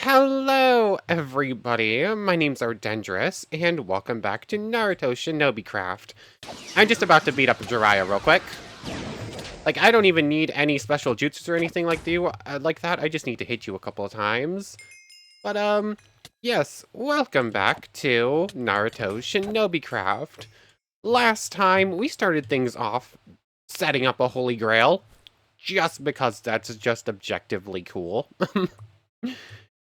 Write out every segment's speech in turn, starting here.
Hello, everybody. My name's Ardendris, and welcome back to Naruto ShinobiCraft. I'm just about to beat up Jiraiya real quick. Like, I don't even need any special jutsus or anything like that. I just need to hit you a couple of times. But, yes, welcome back to Naruto ShinobiCraft. Last time, we started things off setting up a Holy Grail, just because that's just objectively cool.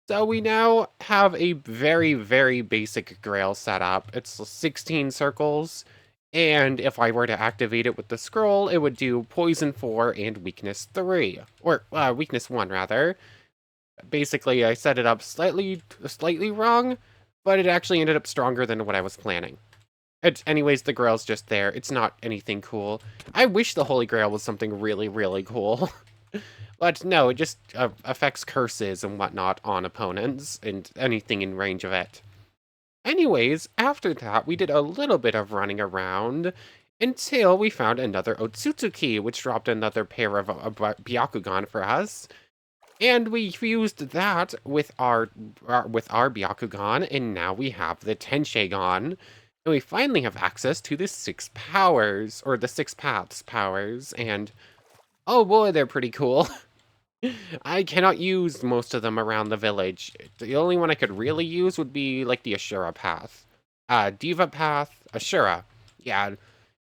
So we now have a very, very basic Grail setup. It's 16 circles, and if I were to activate it with the scroll, it would do Poison 4 and Weakness 3. Or, Weakness 1, rather. Basically, I set it up slightly wrong, but it actually ended up stronger than what I was planning. Anyways, the Grail's just there. It's not anything cool. I wish the Holy Grail was something really, really cool. But no, it just affects curses and whatnot on opponents and anything in range of it. Anyways, after that, we did a little bit of running around until we found another Otsutsuki, which dropped another pair of Byakugan for us. And we fused that with our Byakugan, and now we have the Tenseigan. And we finally have access to the 6 powers, or the 6 paths powers, and oh boy, they're pretty cool. I cannot use most of them around the village. The only one I could really use would be like the Ashura path. Diva path, Ashura. Yeah,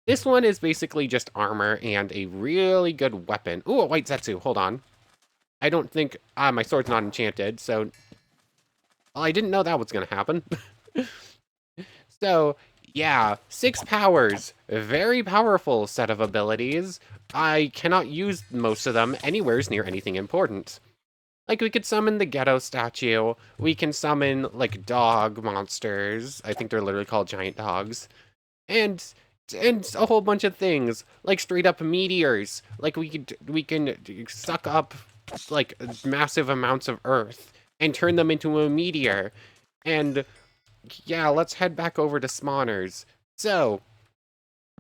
this one is basically just armor and a really good weapon. Ooh, a white Zetsu, hold on. I don't think, my sword's not enchanted, so, well, I didn't know that was gonna happen. So, yeah, 6 powers, a very powerful set of abilities. I cannot use most of them anywhere near anything important. Like, we could summon the ghetto statue, we can summon, like, dog monsters, I think they're literally called giant dogs, and a whole bunch of things, like straight up meteors, like we can suck up, like, massive amounts of earth, and turn them into a meteor, and yeah, let's head back over to spawners. So,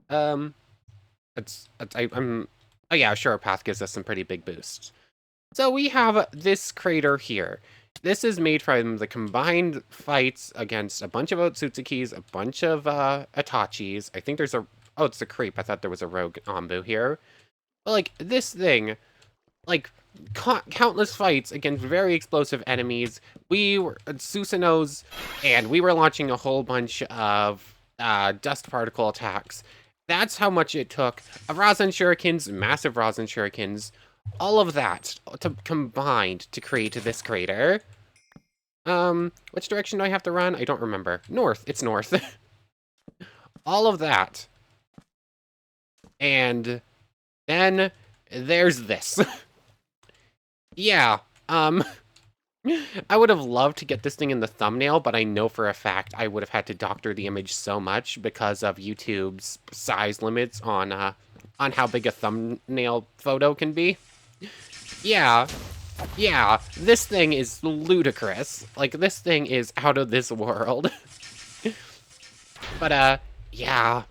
oh yeah, sure, path gives us some pretty big boosts. So we have this crater here. This is made from the combined fights against a bunch of Otsutsukis, a bunch of Itachis. I think there's oh, it's a creep. I thought there was a rogue Anbu here. But like this thing, like countless fights against very explosive enemies. We were Susanos, and we were launching a whole bunch of dust particle attacks. That's how much it took. Rasen shurikens, massive Rasen shurikens, all of that combined to create this crater. Which direction do I have to run? I don't remember. North. It's north. All of that. And then there's this. Yeah, I would have loved to get this thing in the thumbnail, but I know for a fact I would have had to doctor the image so much because of YouTube's size limits on how big a thumbnail photo can be. Yeah, this thing is ludicrous. Like, this thing is out of this world. But, yeah,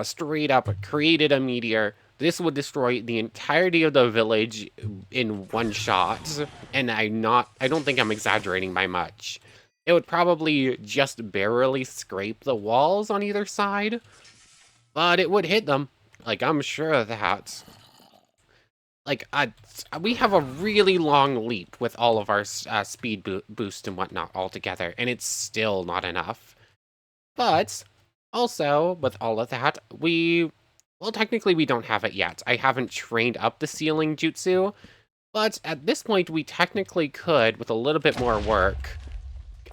straight up created a meteor. This would destroy the entirety of the village in one shot, and I don't think I'm exaggerating by much. It would probably just barely scrape the walls on either side, but it would hit them. Like, I'm sure of that. Like, we have a really long leap with all of our speed boost and whatnot all together, and it's still not enough. But, also, with all of that, well, technically we don't have it yet. I haven't trained up the sealing jutsu, but at this point we technically could, with a little bit more work,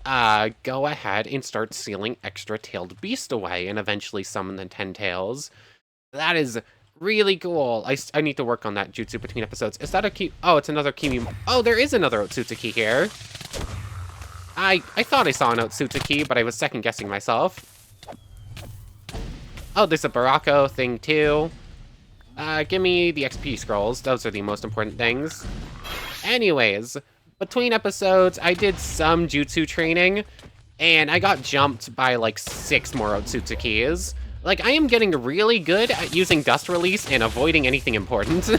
go ahead and start sealing extra-tailed beast away and eventually summon the 10 tails. That is really cool. I need to work on that jutsu between episodes. Is that a oh, it's another Kimi. Oh, there is another Otsutsuki here. I thought I saw an Otsutsuki, but I was second-guessing myself. Oh, there's a Barako thing too. Give me the XP scrolls. Those are the most important things. Anyways, between episodes, I did some jutsu training, and I got jumped by like 6 more Otsutsukis. Like, I am getting really good at using Dust Release and avoiding anything important.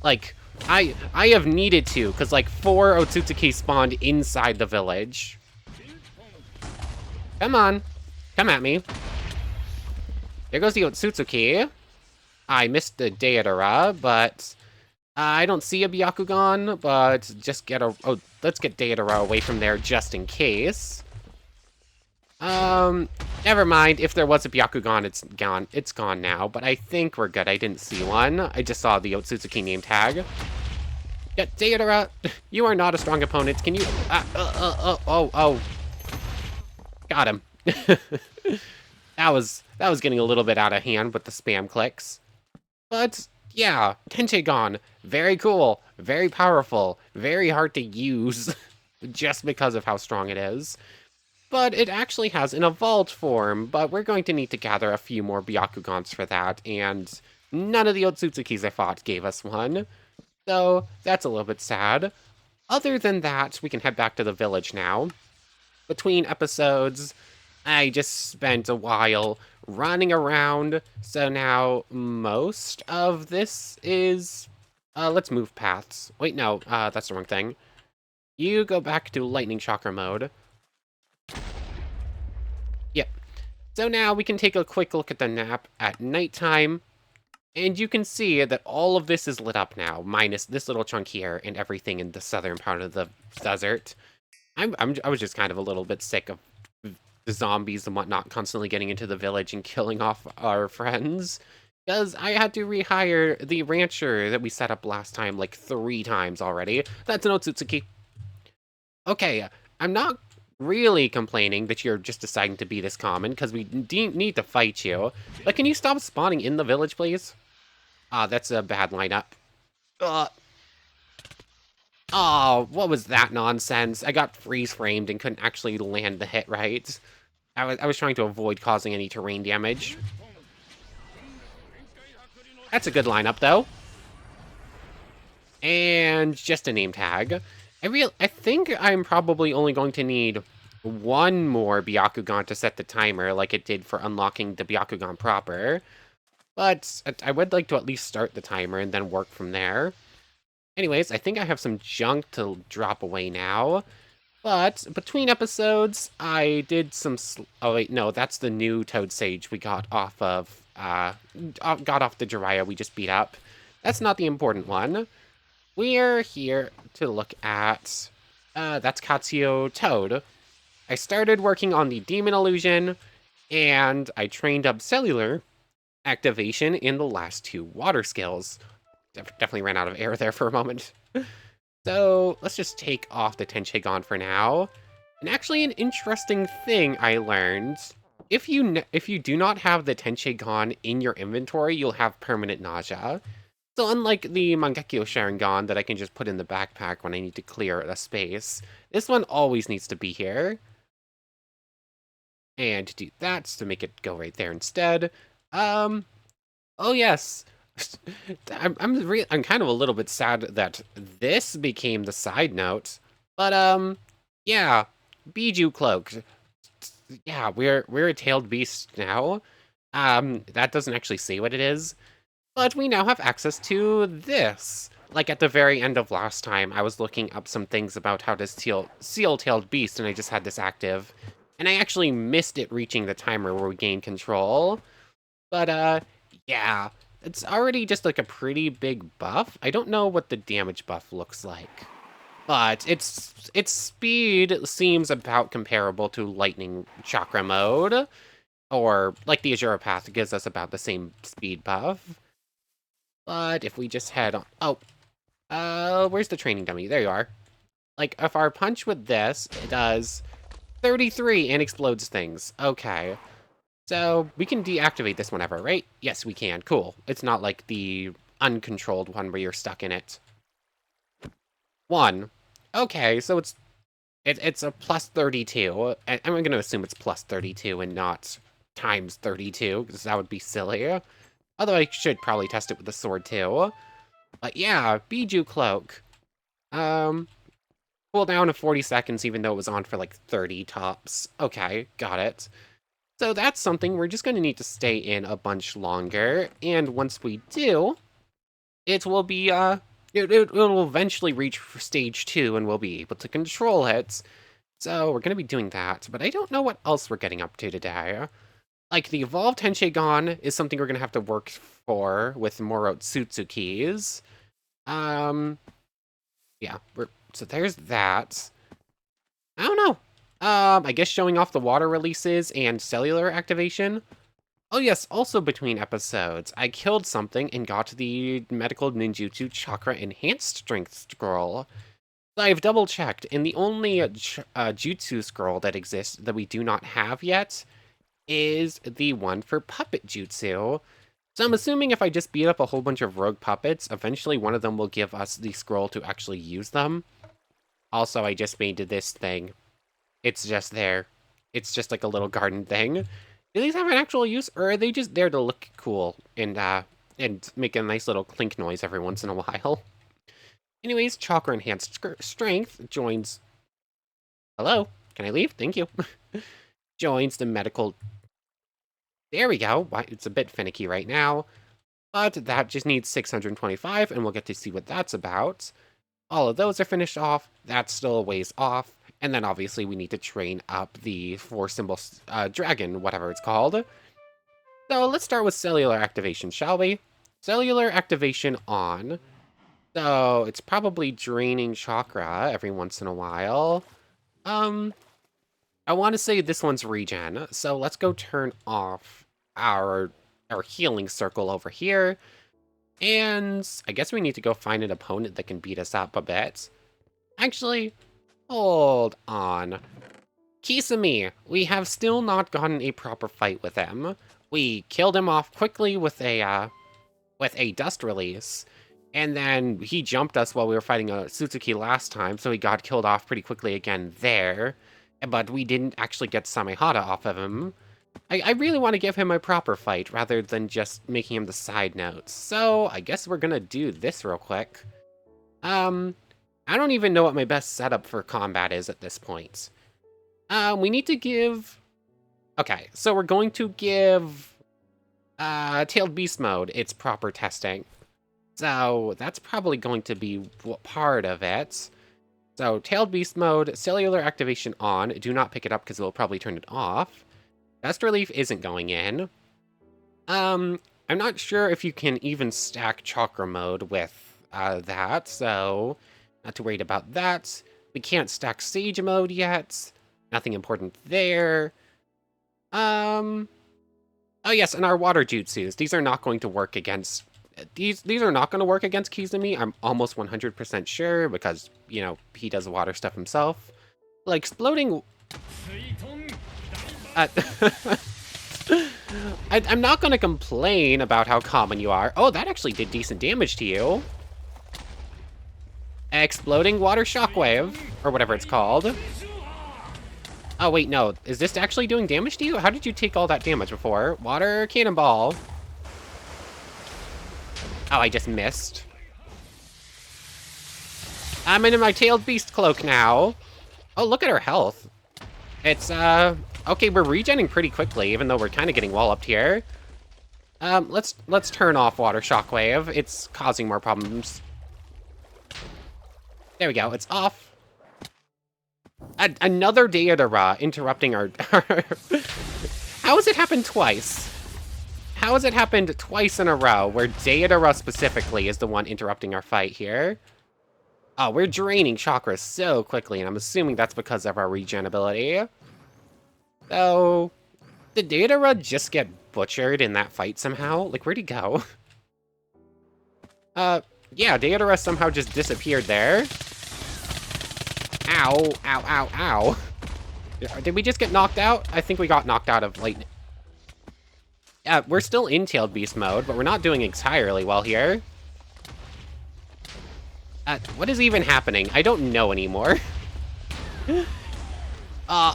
Like, I have needed to, because like 4 Otsutsuki spawned inside the village. Come on. Come at me. There goes the Otsutsuki. I missed the Deidara, but I don't see a Byakugan, but just get a... Oh, let's get Deidara away from there just in case. Never mind. If there was a Byakugan, it's gone. It's gone now, but I think we're good. I didn't see one. I just saw the Otsutsuki name tag. Yeah, Deidara, you are not a strong opponent. Can you... Oh. Got him. That was getting a little bit out of hand with the spam clicks. But, yeah, Tenagon, very cool, very powerful, very hard to use, just because of how strong it is. But it actually has an evolved form, but we're going to need to gather a few more Byakugans for that, and none of the Otsutsukis I fought gave us one. So, that's a little bit sad. Other than that, we can head back to the village now. Between episodes, I just spent a while running around, so now most of this is... let's move paths. Wait, no, that's the wrong thing. You go back to Lightning Chakra mode. Yep. So now we can take a quick look at the map at nighttime, and you can see that all of this is lit up now, minus this little chunk here and everything in the southern part of the desert. I was just kind of a little bit sick of the zombies and whatnot constantly getting into the village and killing off our friends, because I had to rehire the rancher that we set up last time like 3 times already. That's an Otsutsuki. Okay, I'm not really complaining that you're just deciding to be this common, because we need to fight you. But can you stop spawning in the village, please? Ah, that's a bad lineup. Oh, what was that nonsense? I got freeze-framed and couldn't actually land the hit right. I was trying to avoid causing any terrain damage. That's a good lineup, though. And just a name tag. I think I'm probably only going to need 1 more Byakugan to set the timer, like it did for unlocking the Byakugan proper. But I would like to at least start the timer and then work from there. Anyways, I think I have some junk to drop away now. But between episodes, I did some... Oh, wait, no, that's the new Toad Sage we got off of... got off the Jiraiya we just beat up. That's not the important one. We're here to look at... that's Katsuo Toad. I started working on the Demon Illusion, and I trained up Cellular activation in the last 2 water skills. Definitely ran out of air there for a moment. So let's just take off the Tenagon for now. And actually, an interesting thing I learned: if you do not have the Tenagon in your inventory, you'll have permanent nausea. So unlike the Mangekyo Sharingan that I can just put in the backpack when I need to clear a space, this one always needs to be here. And to do that, to make it go right there instead. Oh yes. I'm kind of a little bit sad that this became the side note, but yeah, Bijuu Cloak. Yeah, we're a tailed beast now. That doesn't actually say what it is, but we now have access to this. Like at the very end of last time, I was looking up some things about how to seal tailed beast, and I just had this active, and I actually missed it reaching the timer where we gain control. But yeah. It's already just like a pretty big buff. I don't know what the damage buff looks like, but its speed seems about comparable to Lightning Chakra mode, or like the Azure Path gives us about the same speed buff. But if we just head on... Oh, where's the training dummy? There you are. Like, if our punch with this, it does 33 and explodes things. Okay. So, we can deactivate this whenever, right? Yes, we can. Cool. It's not like the uncontrolled one where you're stuck in it. 1. Okay, so it's a plus 32. I'm going to assume it's plus 32 and not times 32, because that would be silly. Although I should probably test it with the sword, too. But yeah, Bijuu Cloak. Cooldown of 40 seconds, even though it was on for like 30 tops. Okay, got it. So that's something we're just going to need to stay in a bunch longer, and once we do, it will be it'll eventually reach stage 2 and we'll be able to control it. So we're going to be doing that, but I don't know what else we're getting up to today. Like, the Evolved Tenseigan is something we're going to have to work for with more Otsutsukis. Yeah, so there's that. I don't know. I guess showing off the water releases and cellular activation. Oh yes, also between episodes, I killed something and got the medical ninjutsu Chakra enhanced strength scroll. So I've double checked, and the only Jutsu scroll that exists that we do not have yet is the one for puppet jutsu. So I'm assuming if I just beat up a whole bunch of rogue puppets, eventually one of them will give us the scroll to actually use them. Also, I just made this thing. It's just there. It's just like a little garden thing. Do these have an actual use, or are they just there to look cool and make a nice little clink noise every once in a while? Anyways, Chakra Enhanced Strength joins... Hello? Can I leave? Thank you. Joins the medical... There we go. It's a bit finicky right now. But that just needs 625, and we'll get to see what that's about. All of those are finished off. That's still a ways off. And then obviously we need to train up the 4-symbol dragon, whatever it's called. So let's start with cellular activation, shall we? Cellular activation on. So it's probably draining chakra every once in a while. I want to say this one's regen. So let's go turn off our healing circle over here. And I guess we need to go find an opponent that can beat us up a bit. Actually, hold on. Kisame, we have still not gotten a proper fight with him. We killed him off quickly with a dust release, and then he jumped us while we were fighting a Suzuki last time, so he got killed off pretty quickly again there. But we didn't actually get Samehada off of him. I really want to give him a proper fight rather than just making him the side notes. So I guess we're gonna do this real quick. I don't even know what my best setup for combat is at this point. We need to give... Okay, so we're going to give Tailed Beast Mode its proper testing. So that's probably going to be part of it. So Tailed Beast Mode, cellular activation on. Do not pick it up because we'll probably turn it off. Dust Relief isn't going in. I'm not sure if you can even stack Chakra Mode with that, so not too worried about that. We can't stack Sage Mode yet. Nothing important there. Oh yes, and our water jutsus. These are not going to work against... These are not going to work against Kisame. I'm almost 100% sure because, you know, he does water stuff himself. Like, exploding... I'm not going to complain about how common you are. Oh, that actually did decent damage to you. Exploding water shockwave, or whatever it's called. Oh, wait, no. Is this actually doing damage to you? How did you take all that damage before? Water cannonball. Oh, I just missed. I'm in my Tailed Beast Cloak now. Oh, look at our health. It's, okay, we're regenning pretty quickly, even though we're kind of getting walloped here. Let's turn off Water Shockwave. It's causing more problems. There we go, it's off. Another Deidara interrupting our... How has it happened twice? How has it happened twice in a row, where Deidara specifically is the one interrupting our fight here? Oh, we're draining chakra so quickly, and I'm assuming that's because of our regen ability. So, did Deidara just get butchered in that fight somehow? Like, where'd he go? Yeah, Deidara somehow just disappeared there. Ow, ow, ow, ow. Did we just get knocked out? I think we got knocked out of lightning. Yeah, we're still in Tailed Beast mode, but we're not doing entirely well here. What is even happening? I don't know anymore. I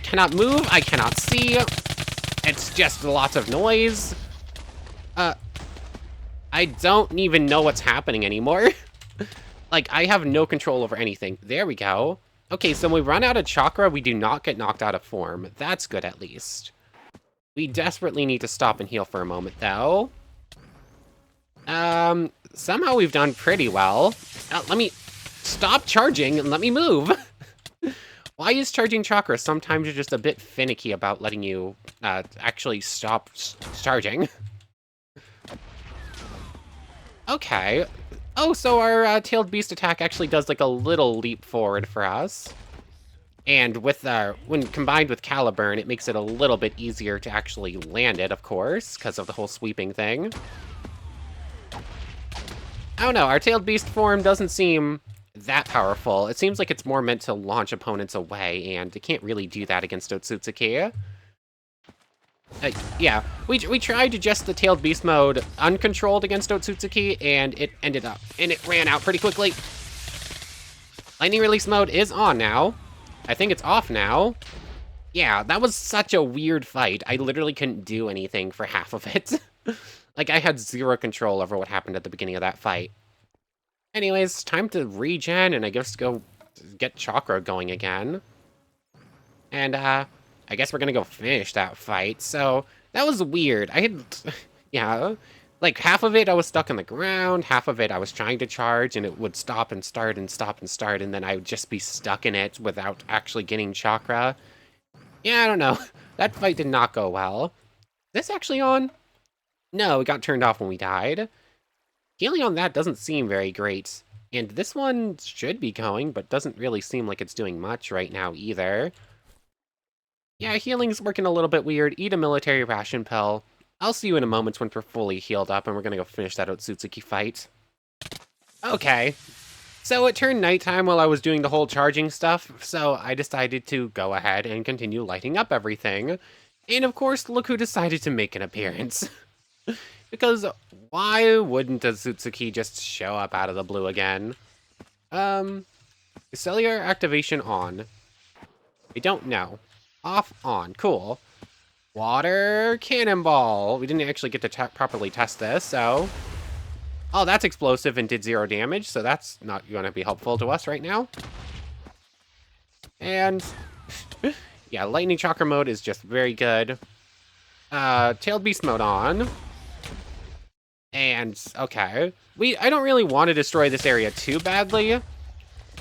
cannot move, I cannot see. It's just lots of noise. I don't even know what's happening anymore. Like, I have no control over anything. There we go. Okay, so when we run out of chakra, we do not get knocked out of form. That's good, at least. We desperately need to stop and heal for a moment, though. Somehow we've done pretty well. Let me stop charging and let me move. Why is charging Chakra sometimes just a bit finicky about letting you actually stop charging? Okay. Oh, so our Tailed Beast attack actually does like a little leap forward for us. And with when combined with Caliburn, it makes it a little bit easier to actually land it, of course, because of the whole sweeping thing. I don't know, our Tailed Beast form doesn't seem that powerful. It seems like it's more meant to launch opponents away, and it can't really do that against Otsutsuki. Yeah, we tried to just the Tailed Beast mode uncontrolled against Otsutsuki, and it ran out pretty quickly. Lightning Release mode is on now. I think it's off now. Yeah, that was such a weird fight. I literally couldn't do anything for half of it. Like, I had zero control over what happened at the beginning of that fight. Anyways, time to regen, and I guess go get Chakra going again. And, I guess we're gonna go finish that fight. So, that was weird. I had, yeah, like, half of it I was stuck on the ground, half of it I was trying to charge, and it would stop and start and stop and start, and then I would just be stuck in it without actually getting Chakra. Yeah, I don't know. That fight did not go well. Is this actually on? No, it got turned off when we died. Healing on that doesn't seem very great. And this one should be going, but doesn't really seem like it's doing much right now either. Yeah, healing's working a little bit weird. Eat a military ration pill. I'll see you in a moment when we're fully healed up, and we're gonna go finish that Otsutsuki fight. Okay. So it turned nighttime while I was doing the whole charging stuff, so I decided to go ahead and continue lighting up everything. And of course, look who decided to make an appearance. Because why wouldn't Otsutsuki just show up out of the blue again? Cellular activation on. I don't know. Off, on, cool. Water cannonball. We didn't actually get to properly test this, so... Oh, that's explosive and did 0 damage, so that's not going to be helpful to us right now. And... yeah, Lightning Chakra mode is just very good. Tailed Beast mode on. And, okay. I don't really want to destroy this area too badly,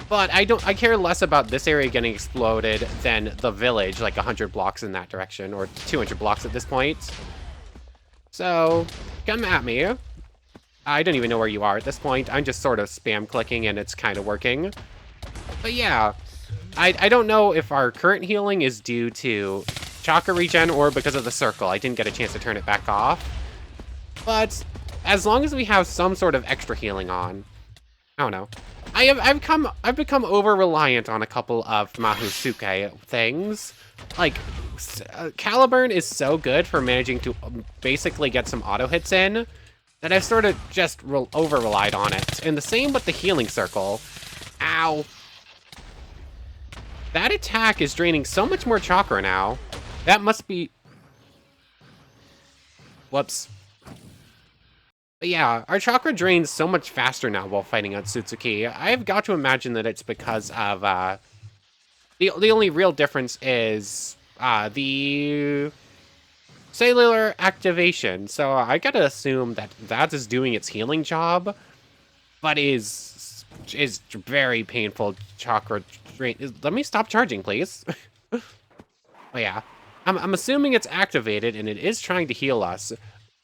but I care less about this area getting exploded than the village, like 100 blocks in that direction, or 200 blocks at this point. So, come at me. I don't even know where you are at this point. I'm just sort of spam clicking and it's kind of working. But yeah, I don't know if our current healing is due to chakra regen or because of the circle. I didn't get a chance to turn it back off. But as long as we have some sort of extra healing on, I don't know. I've become over-reliant on a couple of Mahusuke things. Like, Caliburn is so good for managing to basically get some auto hits in that I've sort of just over-relied on it. And the same with the healing circle. Ow. That attack is draining so much more chakra now. That must be... Whoops. But yeah, our chakra drains so much faster now while fighting Otsutsuki. I've got to imagine that it's because of, the only real difference is, the cellular activation. So I gotta assume that that is doing its healing job, but is very painful chakra drain. Let me stop charging, please. Oh yeah, I'm assuming it's activated and it is trying to heal us.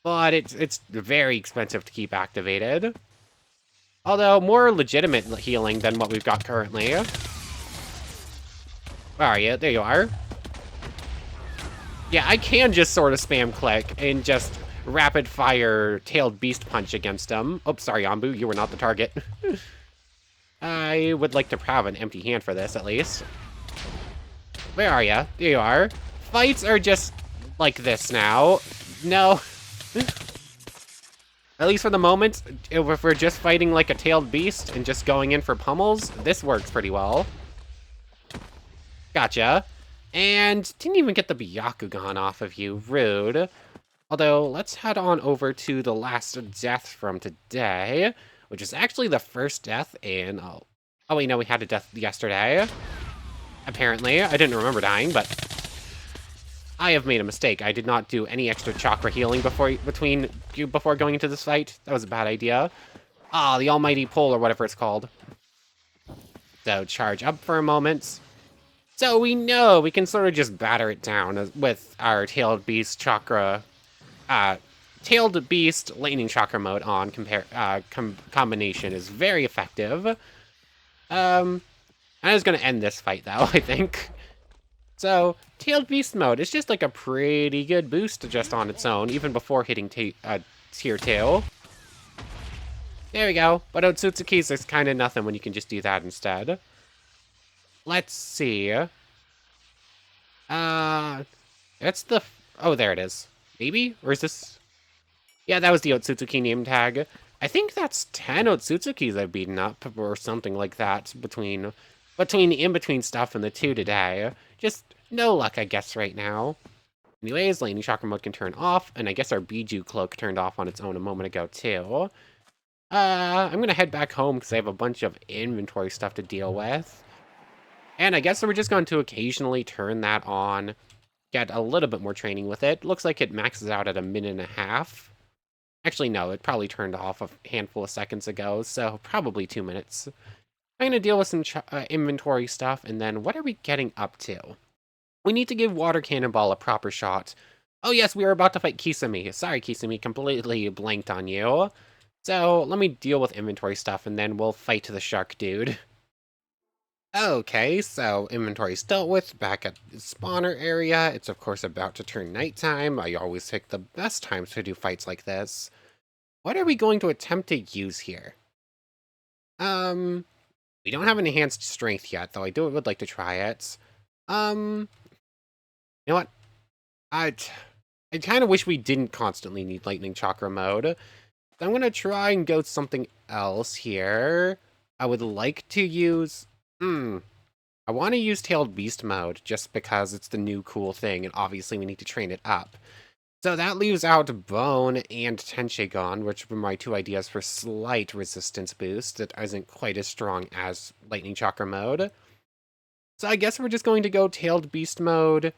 But it's very expensive to keep activated. Although, more legitimate healing than what we've got currently. Where are you? There you are. Yeah, I can just sort of spam click and just rapid fire Tailed Beast punch against him. Oops, sorry, Ambu, you were not the target. I would like to have an empty hand for this, at least. Where are you? There you are. Fights are just like this now. No. At least for the moment, if we're just fighting like a tailed beast and just going in for pummels, this works pretty well. Gotcha. And didn't even get the Byakugan off of you. Rude. Although, let's head on over to the last death from today, which is actually the first death in... Oh, wait, no, we had a death yesterday. Apparently. I didn't remember dying, but... I have made a mistake. I did not do any extra chakra healing before going into this fight. That was a bad idea. Ah, the almighty pull or whatever it's called. So charge up for a moment. So we know we can sort of just batter it down with our Tailed Beast Chakra, Tailed Beast Lightning Chakra mode on. Combination is very effective. I was gonna end this fight though, I think. So, Tailed Beast mode is just like a pretty good boost just on its own, even before hitting Tier 2. There we go. But Otsutsuki's is kind of nothing when you can just do that instead. Let's see. That's the... Oh, there it is. Maybe? Or is this... Yeah, that was the Otsutsuki name tag. I think that's 10 Otsutsukis I've beaten up, or something like that, between the in-between stuff and the two today. Just no luck, I guess, right now. Anyways, Lightning Chakra mode can turn off, and I guess our Bijuu Cloak turned off on its own a moment ago, too. I'm gonna head back home because I have a bunch of inventory stuff to deal with. And I guess we're just going to occasionally turn that on, get a little bit more training with it. Looks like it maxes out at 1.5 minutes. Actually, no, it probably turned off a handful of seconds ago, so probably 2 minutes. I'm gonna deal with some inventory stuff, and then what are we getting up to? We need to give Water Cannonball a proper shot. Oh yes, we are about to fight Kisame. Sorry, Kisame, completely blanked on you. So, let me deal with inventory stuff, and then we'll fight the shark dude. Okay, so inventory's dealt with, back at the spawner area. It's of course about to turn nighttime. I always pick the best times to do fights like this. What are we going to attempt to use here? We don't have an enhanced strength yet, though I would like to try it. You know what? I kind of wish we didn't constantly need Lightning Chakra mode. I'm gonna try and go something else here. I would like to use... I want to use Tailed Beast mode, just because it's the new cool thing, and obviously we need to train it up. So that leaves out Bone and Tenseigan, which were my two ideas for slight resistance boost that isn't quite as strong as Lightning Chakra mode. So I guess we're just going to go Tailed Beast mode.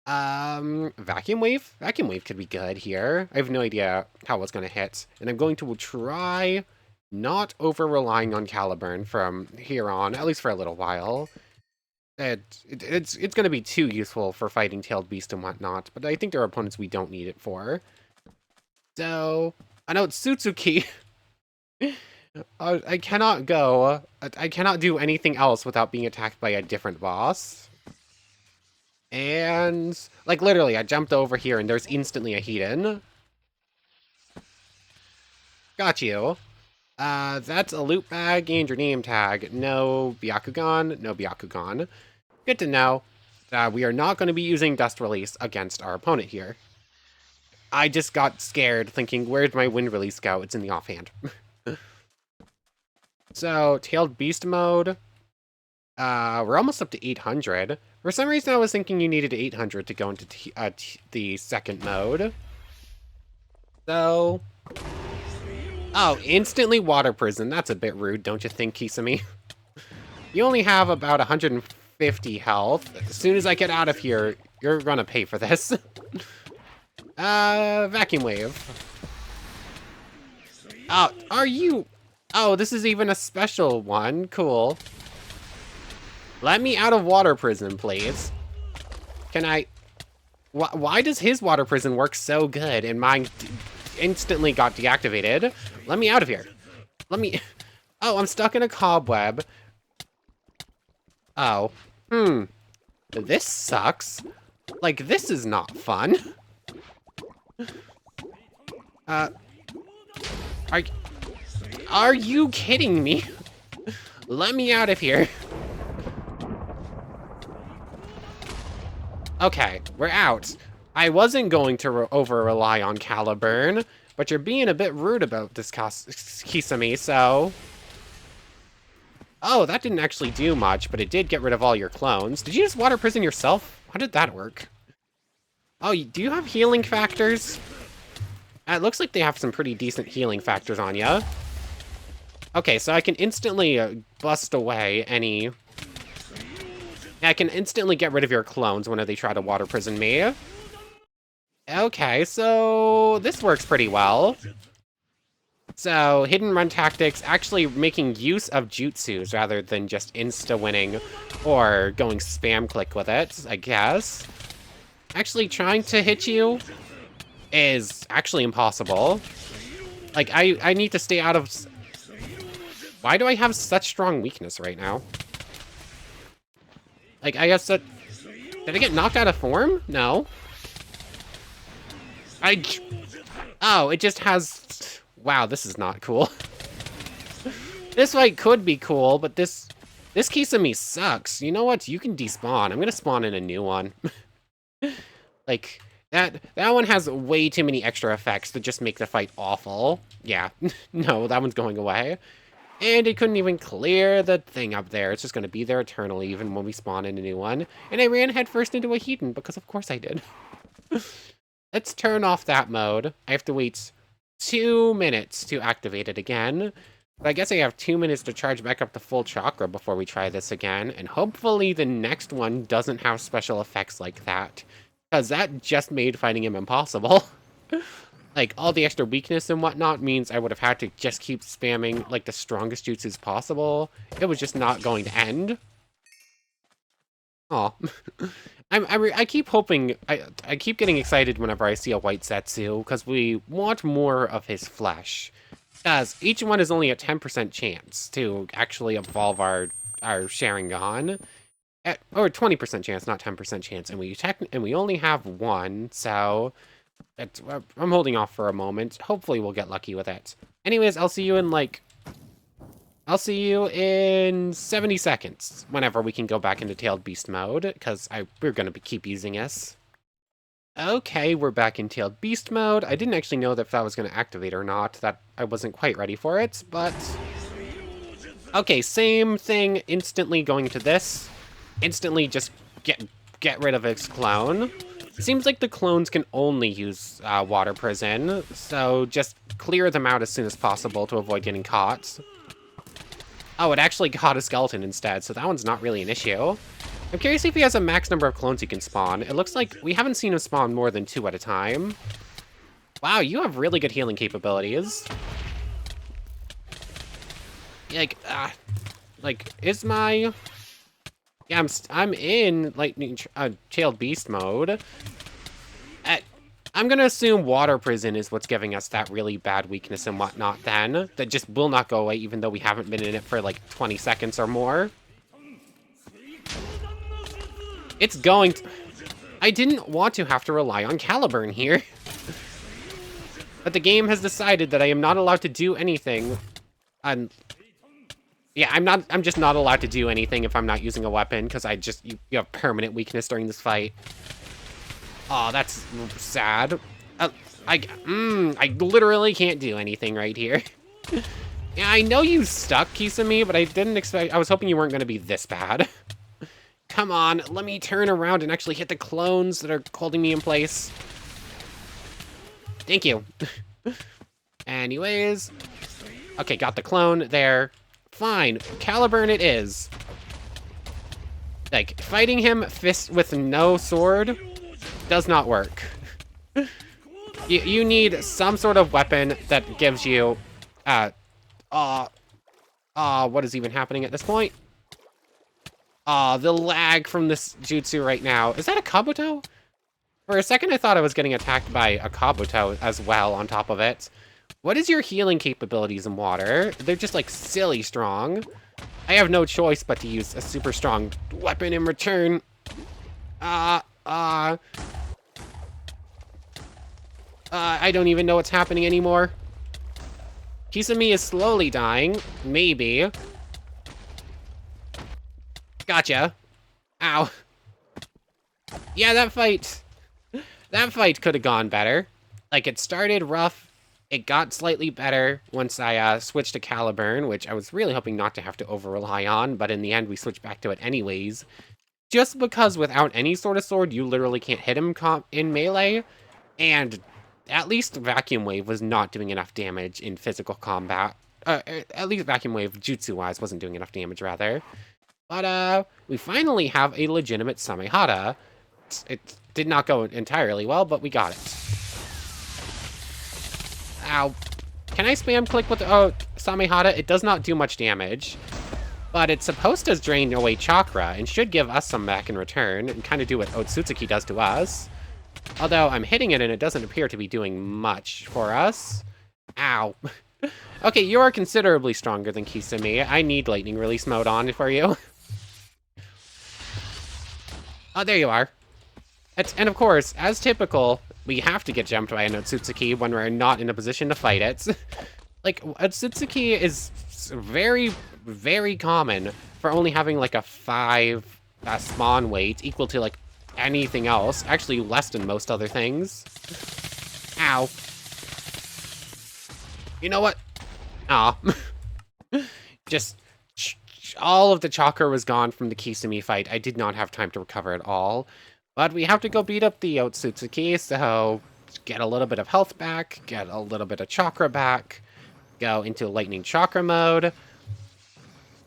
Vacuum Wave? Vacuum Wave could be good here. I have no idea how it's going to hit. And I'm going to try not over-relying on Caliburn from here on, at least for a little while. It's going to be too useful for fighting Tailed Beast and whatnot, but I think there are opponents we don't need it for. So, I know it's Otsutsuki. I cannot do anything else without being attacked by a different boss. And, like, literally, I jumped over here and there's instantly a Hiden. Got you. That's a loot bag and your name tag. No Byakugan, no Byakugan. Good to know. We are not going to be using Dust Release against our opponent here. I just got scared thinking, where'd my Wind Release go? It's in the offhand. So, Tailed Beast mode. We're almost up to 800. For some reason, I was thinking you needed 800 to go into the second mode. So... Oh, instantly Water Prison. That's a bit rude, don't you think, Kisame? You only have about 150 health. As soon as I get out of here, you're gonna pay for this. Vacuum Wave. Oh, are you... Oh, this is even a special one. Cool. Let me out of Water Prison, please. Can I... Why does his Water Prison work so good and mine instantly got deactivated? Let me out of here. Let me... Oh, I'm stuck in a cobweb. Oh. This sucks. Like, this is not fun. Are you kidding me? Let me out of here. Okay, we're out. I wasn't going to over-rely on Caliburn, but you're being a bit rude about this Kisame, so... Oh, that didn't actually do much, but it did get rid of all your clones. Did you just Water Prison yourself? How did that work? Oh, do you have healing factors? It looks like they have some pretty decent healing factors on ya. Okay, so I can instantly bust away any I can instantly get rid of your clones whenever they try to water prison me. Okay, so this works pretty well. So, hidden run tactics, actually making use of jutsus rather than just insta-winning or going spam click with it, I guess. Actually, trying to hit you is actually impossible. Like, I need to stay out of... Why do I have such strong weakness right now? Like, I guess that... Did I get knocked out of form? No. Oh, it just has... Wow, this is not cool. This fight could be cool, but this Kisame sucks. You know what? You can despawn. I'm gonna spawn in a new one. Like, that one has way too many extra effects to just make the fight awful. Yeah, no, that one's going away. And it couldn't even clear the thing up there. It's just gonna be there eternally, even when we spawn in a new one. And I ran headfirst into a Heaton, because of course I did. Let's turn off that mode. I have to wait 2 minutes to activate it again. But I guess I have 2 minutes to charge back up to full Chakra before we try this again. And hopefully the next one doesn't have special effects like that. Because that just made fighting him impossible. Like, all the extra weakness and whatnot means I would have had to just keep spamming, like, the strongest jutsus possible. It was just not going to end. Aw. I keep hoping... I keep getting excited whenever I see a white Zetsu, because we want more of his flesh. Because each one is only a 10% chance to actually evolve our Sharingan. Or 20% chance, not 10% chance. And we only have one, so... I'm holding off for a moment. Hopefully we'll get lucky with it. Anyways, I'll see you in 70 seconds, whenever we can go back into Tailed Beast mode, because we're going to keep using this. Okay, we're back in Tailed Beast mode. I didn't actually know if that was going to activate or not. That I wasn't quite ready for it, but... Okay, same thing, instantly going to this. Instantly just get rid of its clone. It seems like the clones can only use water prison, so just clear them out as soon as possible to avoid getting caught. Oh, it actually caught a skeleton instead, so that one's not really an issue. I'm curious if he has a max number of clones he can spawn. It looks like we haven't seen him spawn more than 2 at a time. Wow, you have really good healing capabilities. Like, is my... Yeah, I'm in lightning tailed beast mode. I'm gonna assume water prison is what's giving us that really bad weakness and whatnot then. That just will not go away even though we haven't been in it for like 20 seconds or more. It's going to... I didn't want to have to rely on Caliburn here. But the game has decided that I am not allowed to do anything. Yeah, I'm just not allowed to do anything if I'm not using a weapon, because you have permanent weakness during this fight. Oh, that's sad. I literally can't do anything right here. Yeah, I know you stuck, Kisame, but I didn't expect... I was hoping you weren't going to be this bad. Come on, let me turn around and actually hit the clones that are holding me in place. Thank you. Anyways. Okay, got the clone there. Fine, Caliburn it is. Like, fighting him fist with no sword does not work. You need some sort of weapon that gives you, what is even happening at this point? The lag from this jutsu right now. Is that a Kabuto? For a second, I thought I was getting attacked by a Kabuto as well on top of it. What is your healing capabilities in water? They're just, like, silly strong. I have no choice but to use a super strong weapon in return. I don't even know what's happening anymore. Kisame is slowly dying. Maybe. Gotcha. Ow. Yeah, that fight could have gone better. Like, it started rough. It got slightly better once I switched to Caliburn, which I was really hoping not to have to over-rely on, but in the end we switched back to it anyways. Just because without any sort of sword, you literally can't hit him in melee, and at least Vacuum Wave was not doing enough damage in physical combat. At least Vacuum Wave, jutsu-wise, wasn't doing enough damage, rather. But, we finally have a legitimate Samehada. It did not go entirely well, but we got it. Ow. Can I spam click with Samehada? It does not do much damage. But it's supposed to drain away Chakra, and should give us some back in return, and kind of do what Otsutsuki does to us. Although I'm hitting it, and it doesn't appear to be doing much for us. Ow. Okay, you are considerably stronger than Kisame. I need lightning release mode on for you. Oh, there you are. And of course, as typical, we have to get jumped by an Otsutsuki when we're not in a position to fight it. Like, Otsutsuki is very, very common for only having like a 5 spawn weight equal to like anything else. Actually, less than most other things. Ow. You know what? Aw. Just all of the chakra was gone from the Kisame fight. I did not have time to recover it all. But we have to go beat up the Otsutsuki, so get a little bit of health back, get a little bit of chakra back, go into lightning chakra mode.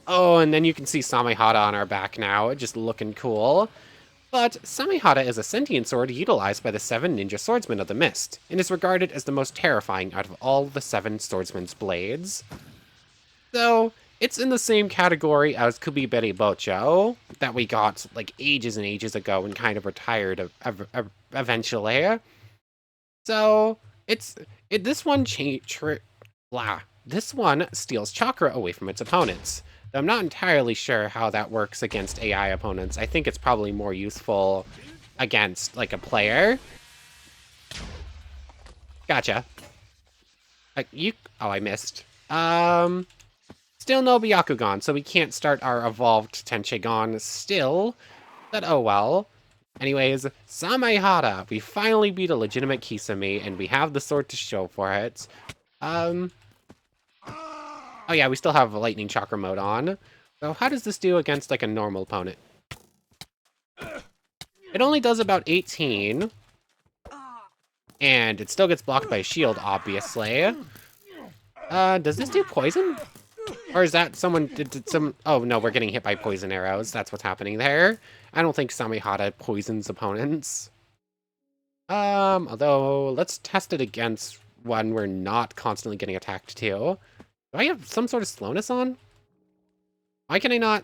Oh, and then you can see Samehada on our back now, just looking cool. But Samehada is a sentient sword utilized by the 7 ninja swordsmen of the mist, and is regarded as the most terrifying out of all the 7 swordsmen's blades. So, it's in the same category as Kubiberi Bocho, that we got like ages and ages ago and kind of retired eventually. So, this one this one steals chakra away from its opponents. Though I'm not entirely sure how that works against AI opponents. I think it's probably more useful against like a player. Gotcha. Oh, I missed. Still no Byakugan, so we can't start our evolved Tenchigon still. But oh well. Anyways, Samehada. We finally beat a legitimate Kisame, and we have the sword to show for it. Oh yeah, we still have lightning chakra mode on. So how does this do against like a normal opponent? It only does about 18. And it still gets blocked by a shield, obviously. Does this do poison? Or is that someone did some... Oh, no, we're getting hit by poison arrows. That's what's happening there. I don't think Samehada poisons opponents. Although, let's test it against one we're not constantly getting attacked to. Do I have some sort of slowness on? Why can I not...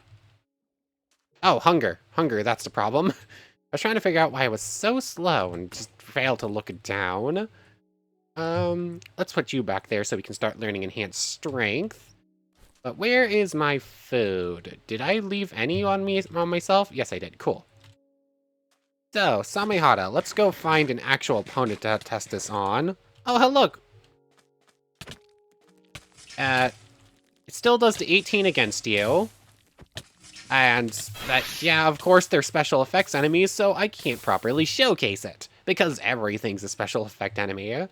Oh, hunger. Hunger, that's the problem. I was trying to figure out why I was so slow and just failed to look down. Let's put you back there so we can start learning enhanced strength. But where is my food? Did I leave any on myself? Yes, I did. Cool. So, Samehada, let's go find an actual opponent to test this on. Oh, hell, look! It still does the 18 against you. And that, yeah, of course, they're special effects enemies, so I can't properly showcase it. Because everything's a special effect enemy.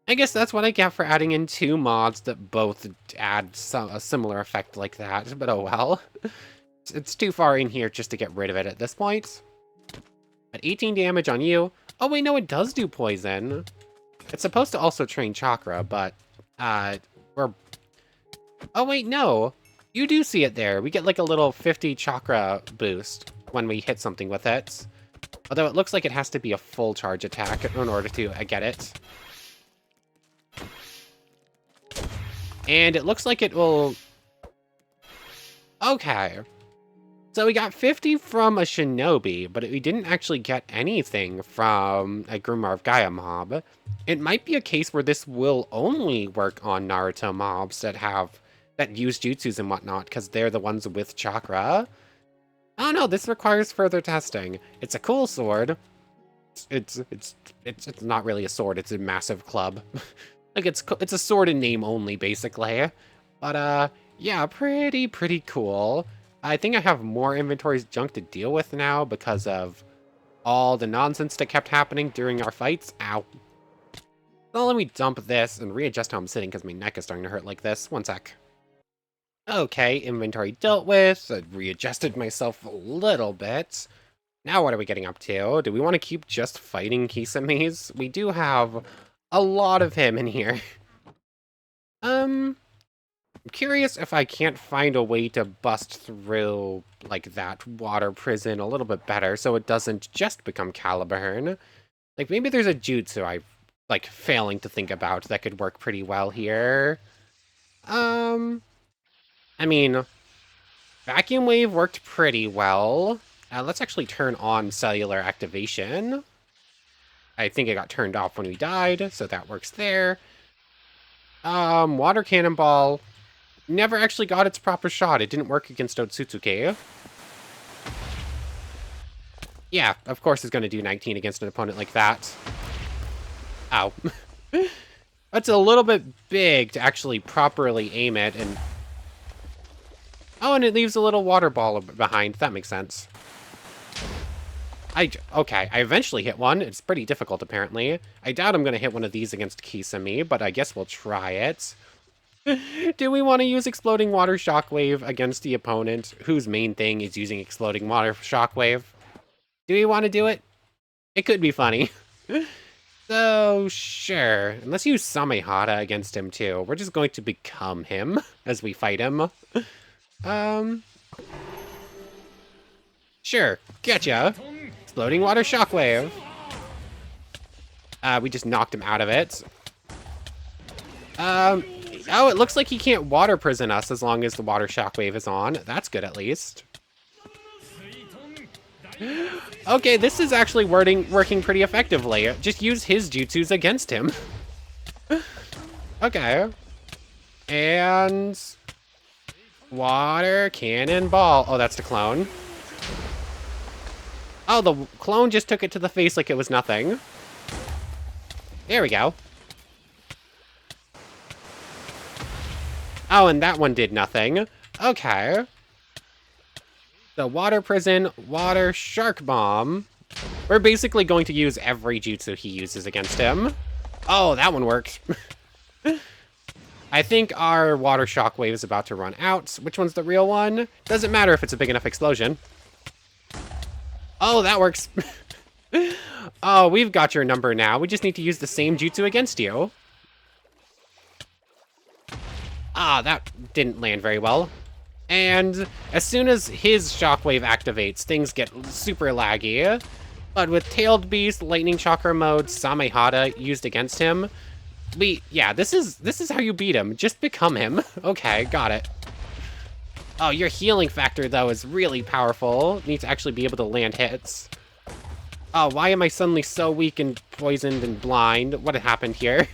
I guess that's what I get for adding in 2 mods that both add a similar effect like that, but oh well. It's too far in here just to get rid of it at this point. At 18 damage on you. Oh wait, no, it does do poison. It's supposed to also train chakra, but, we're... Oh wait, no. You do see it there. We get like a little 50 chakra boost when we hit something with it. Although it looks like it has to be a full charge attack in order to get it. And it looks like it will... Okay. So we got 50 from a Shinobi, but we didn't actually get anything from a Grimoire of Gaia mob. It might be a case where this will only work on Naruto mobs that use jutsus and whatnot, because they're the ones with chakra. Oh no, this requires further testing. It's a cool sword. It's not really a sword, it's a massive club. Like, it's a sword in name only, basically. But, yeah, pretty cool. I think I have more inventory junk to deal with now because of all the nonsense that kept happening during our fights. Ow. So let me dump this and readjust how I'm sitting because my neck is starting to hurt like this. One sec. Okay, inventory dealt with. I readjusted myself a little bit. Now what are we getting up to? Do we want to keep just fighting Kisames? We do have a lot of him in here. I'm curious if I can't find a way to bust through, like, that water prison a little bit better so it doesn't just become Caliburn. Like, maybe there's a jutsu I'm, like, failing to think about that could work pretty well here. I mean, Vacuum Wave worked pretty well. Let's actually turn on cellular activation. I think it got turned off when we died, so that works there. Water Cannonball never actually got its proper shot. It didn't work against Otsutsuki. Yeah, of course it's going to do 19 against an opponent like that. Ow. That's a little bit big to actually properly aim it, and... Oh, and it leaves a little water ball behind. That makes sense. Okay, I eventually hit one. It's pretty difficult, apparently. I doubt I'm going to hit one of these against Kisame, but I guess we'll try it. Do we want to use Exploding Water Shockwave against the opponent, whose main thing is using Exploding Water Shockwave? Do we want to do it? It could be funny. So, sure. And let's use Samehada against him, too. We're just going to become him as we fight him. Sure. Getcha. Exploding Water Shockwave. We just knocked him out of it. Oh, it looks like he can't water prison us as long as the Water Shockwave is on. That's good, at least. Okay, this is actually working pretty effectively. Just use his jutsus against him. Okay. And... Water Cannonball. Oh, that's the clone. Oh, the clone just took it to the face like it was nothing. There we go. Oh, and that one did nothing. Okay. The Water Prison, Water Shark Bomb. We're basically going to use every jutsu he uses against him. Oh, that one worked. I think our Water Shockwave is about to run out. Which one's the real one? Doesn't matter if it's a big enough explosion. Oh, that works. Oh, we've got your number now. We just need to use the same jutsu against you. Ah, that didn't land very well. And as soon as his shockwave activates, things get super laggy. But with Tailed Beast, Lightning Chakra mode, Samehada used against him, yeah, this is how you beat him. Just become him. Okay, got it. Oh, your healing factor, though, is really powerful. Need to actually be able to land hits. Oh, why am I suddenly so weak and poisoned and blind? What had happened here?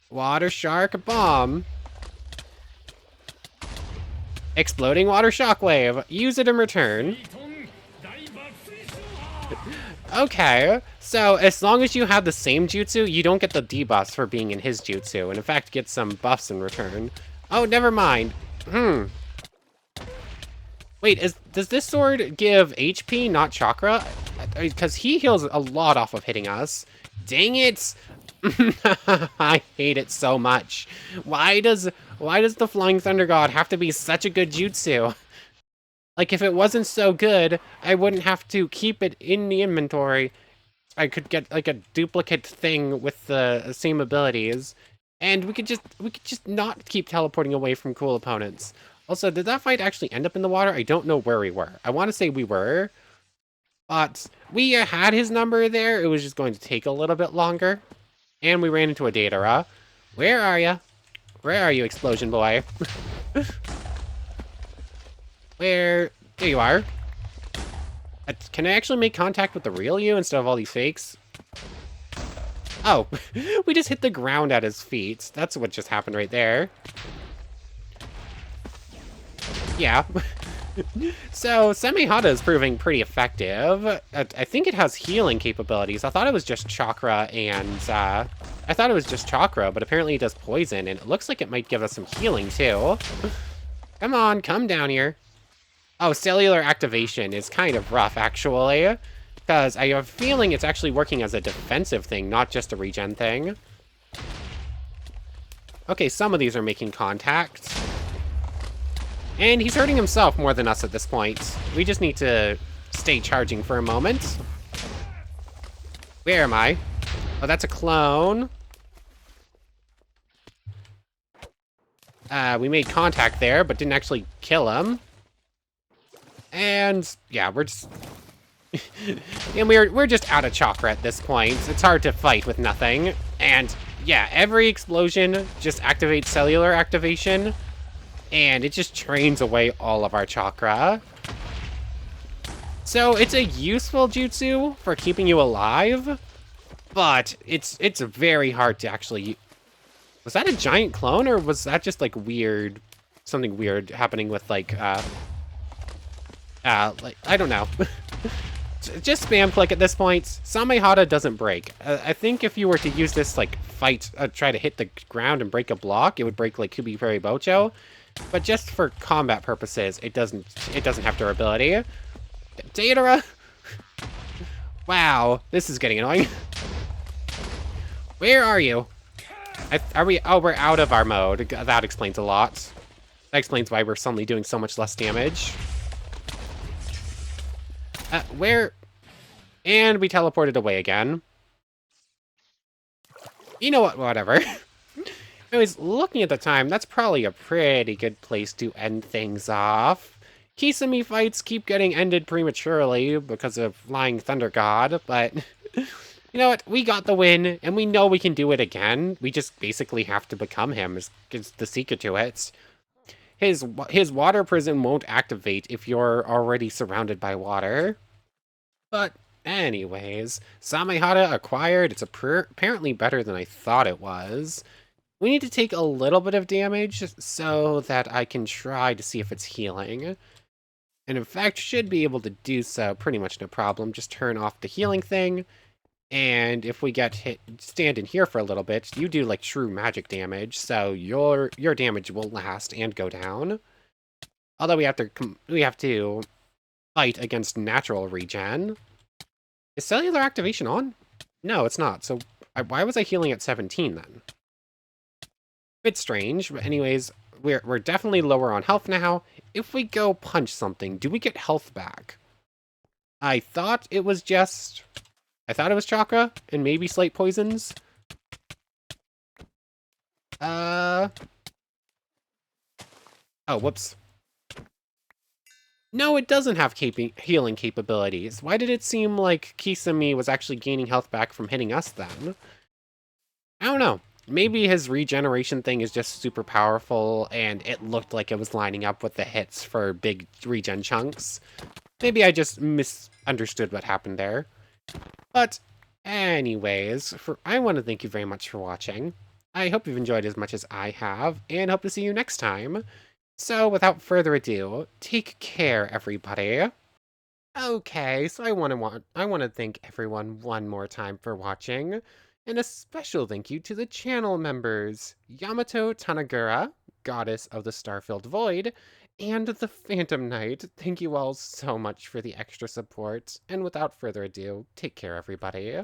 Water Shark Bomb. Exploding Water Shockwave. Use it in return. Okay, so as long as you have the same jutsu, you don't get the debuffs for being in his jutsu, and in fact get some buffs in return. Oh, never mind. Wait, does this sword give HP, not chakra? Because he heals a lot off of hitting us. Dang it! I hate it so much. Why does the Flying Thunder God have to be such a good jutsu? Like, if it wasn't so good, I wouldn't have to keep it in the inventory. I could get, like, a duplicate thing with the same abilities. And we could just not keep teleporting away from cool opponents. Also, did that fight actually end up in the water? I don't know where we were. I want to say we were. But we had his number there. It was just going to take a little bit longer. And we ran into a Datara. Where are you? Where are you, Explosion Boy? There you are. Can I actually make contact with the real you instead of all these fakes? Oh, we just hit the ground at his feet. That's what just happened right there. Yeah. So, Samehada is proving pretty effective. I think it has healing capabilities. I thought it was just Chakra and, I thought it was just Chakra, but apparently it does poison, and it looks like it might give us some healing, too. Come on, come down here. Oh, cellular activation is kind of rough, actually. Because I have a feeling it's actually working as a defensive thing, not just a regen thing. Okay, some of these are making contact. And he's hurting himself more than us at this point. We just need to stay charging for a moment. Where am I? Oh, that's a clone. We made contact there, but didn't actually kill him. And yeah, we're just and we're just out of chakra at this point. It's hard to fight with nothing. And yeah, every explosion just activates cellular activation, and it just drains away all of our chakra. So it's a useful jutsu for keeping you alive, but it's very hard to actually... Was that a giant clone, or was that just like weird, something weird happening with like I don't know. Just spam click at this point. Samehada doesn't break. I think if you were to use this like fight, try to hit the ground and break a block, it would break like Kubi Fairy Bocho. But just for combat purposes, it doesn't have durability. Datara! Wow, this is getting annoying. Where are you? Are we? Oh, we're out of our mode. That explains a lot. That explains why we're suddenly doing so much less damage. Where? And we teleported away again. You know what? Whatever. Anyways, looking at the time, that's probably a pretty good place to end things off. Kisame fights keep getting ended prematurely because of Flying Thunder God, but you know what? We got the win, and we know we can do it again. We just basically have to become him, is the secret to it. His water prison won't activate if you're already surrounded by water. But anyways, Samehada acquired. It's apparently better than I thought it was. We need to take a little bit of damage so that I can try to see if it's healing. And in fact, should be able to do so pretty much no problem. Just turn off the healing thing. And if we get hit, stand in here for a little bit, you do like true magic damage. So your damage will last and go down. Although we have to fight against natural regen. Is cellular activation on? No, it's not. So why was I healing at 17 then? Bit strange, but anyways, we're definitely lower on health now. If we go punch something, do we get health back? I thought it was Chakra and maybe slight poisons. Oh, whoops. No, it doesn't have healing capabilities. Why did it seem like Kisame was actually gaining health back from hitting us then? I don't know. Maybe his regeneration thing is just super powerful, and it looked like it was lining up with the hits for big regen chunks. Maybe I just misunderstood what happened there. But anyways, I want to thank you very much for watching. I hope you've enjoyed as much as I have, and hope to see you next time. So without further ado, take care, everybody. Okay, so I want to thank everyone one more time for watching. And a special thank you to the channel members, Yamato Tanagura, Goddess of the Starfilled Void, and the Phantom Knight. Thank you all so much for the extra support, and without further ado, take care everybody.